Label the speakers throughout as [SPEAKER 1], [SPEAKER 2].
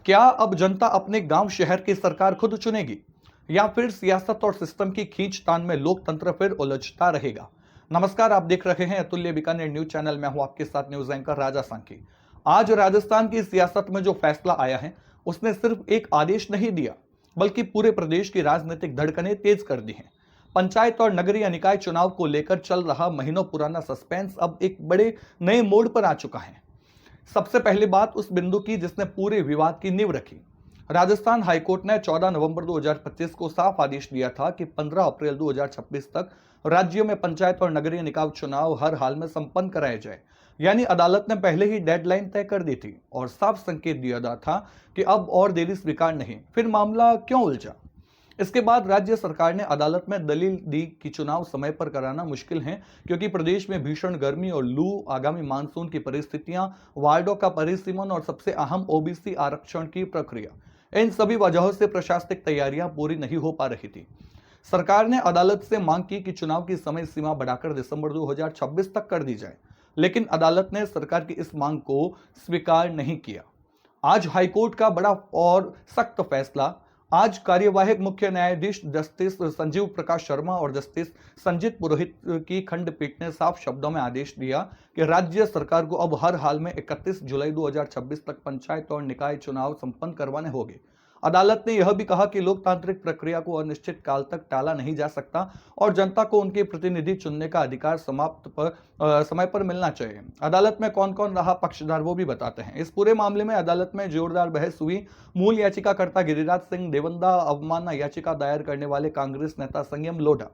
[SPEAKER 1] क्या अब जनता अपने गांव शहर की सरकार खुद चुनेगी या फिर सियासत और सिस्टम की खींचतान में लोकतंत्र फिर उलझता रहेगा? नमस्कार, आप देख रहे हैं अतुल्य बीकानेर न्यूज चैनल। मैं हूं आपके साथ न्यूज एंकर राजा सांकी। आज राजस्थान की सियासत में जो फैसला आया है उसने सिर्फ एक आदेश नहीं दिया, बल्कि पूरे प्रदेश की राजनीतिक धड़कनें तेज कर दी हैं। पंचायत और नगरीय निकाय चुनाव को लेकर चल रहा महीनों पुराना सस्पेंस अब एक बड़े नए मोड़ पर आ चुका है। सबसे पहली बात उस बिंदु की जिसने पूरे विवाद की नींव रखी। राजस्थान हाईकोर्ट ने 14 नवंबर 2025 को साफ आदेश दिया था कि 15 अप्रैल 2026 तक राज्यों में पंचायत और नगरीय निकाय चुनाव हर हाल में संपन्न कराए जाए। यानी अदालत ने पहले ही डेडलाइन तय कर दी थी और साफ संकेत दिया था कि अब और देरी स्वीकार नहीं। फिर मामला क्यों उलझा? इसके बाद राज्य सरकार ने अदालत में दलील दी कि चुनाव समय पर कराना मुश्किल है, क्योंकि प्रदेश में भीषण गर्मी और लू, आगामी मानसून की परिस्थितियां, वार्डों का परिसीमन और सबसे अहम ओबीसी आरक्षण की प्रक्रिया, इन सभी वजहों से प्रशासनिक तैयारियां पूरी नहीं हो पा रही थी। सरकार ने अदालत से मांग की कि चुनाव की समय सीमा बढ़ाकर दिसंबर 2026 तक कर दी जाए, लेकिन अदालत ने सरकार की इस मांग को स्वीकार नहीं किया। आज हाईकोर्ट का बड़ा और सख्त फैसला। आज कार्यवाहक मुख्य न्यायाधीश जस्टिस संजीव प्रकाश शर्मा और जस्टिस संजीत पुरोहित की खंडपीठ ने साफ शब्दों में आदेश दिया कि राज्य सरकार को अब हर हाल में 31 जुलाई 2026 तक पंचायत और निकाय चुनाव संपन्न करवाने होंगे। अदालत ने यह भी कहा कि लोकतांत्रिक प्रक्रिया को अनिश्चित काल तक टाला नहीं जा सकता और जनता को उनके प्रतिनिधि चुनने का अधिकार समय पर मिलना चाहिए। अदालत में कौन कौन रहा पक्षधार वो भी बताते हैं। इस पूरे मामले में अदालत में जोरदार बहस हुई। मूल याचिकाकर्ता गिरिराज सिंह देवंदा, अवमानना याचिका दायर करने वाले कांग्रेस नेता संयम लोढ़ा,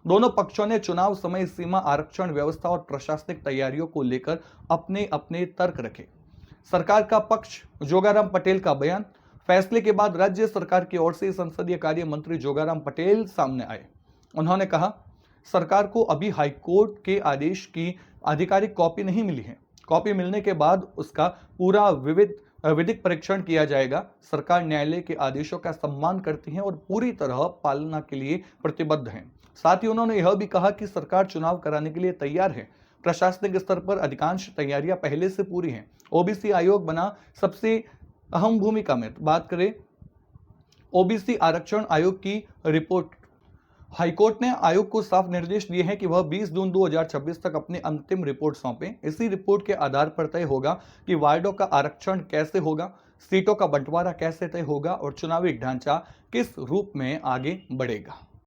[SPEAKER 1] दोनों पक्षों ने चुनाव समय सीमा, आरक्षण व्यवस्था और प्रशासनिक तैयारियों को लेकर अपने अपने तर्क रखे। सरकार का पक्ष, जोगाराम पटेल का बयान। फैसले के बाद राज्य सरकार की ओर से संसदीय कार्य मंत्री जोगाराम पटेल सामने आए। उन्होंने कहा, सरकार को अभी हाईकोर्ट के आदेश की आधिकारिक कॉपी नहीं मिली है। कॉपी मिलने के बाद उसका पूरा विधिक परीक्षण किया जाएगा। सरकार न्यायालय के आदेशों का सम्मान करती है और पूरी तरह पालना के लिए प्रतिबद्ध है। साथ ही उन्होंने यह भी कहा कि सरकार चुनाव कराने के लिए तैयार है। प्रशासनिक स्तर पर अधिकांश तैयारियां पहले से पूरी हैं। ओबीसी आयोग बना सबसे अहम भूमिका में बात करें, ओबीसी आरक्षण आयोग की रिपोर्ट। हाईकोर्ट ने आयोग को साफ निर्देश दिए हैं कि वह 20 जून 2026 तक अपनी अंतिम रिपोर्ट सौंपे। इसी रिपोर्ट के आधार पर तय होगा कि वार्डों का आरक्षण कैसे होगा, सीटों का बंटवारा कैसे तय होगा और चुनावी ढांचा किस रूप में आगे बढ़ेगा।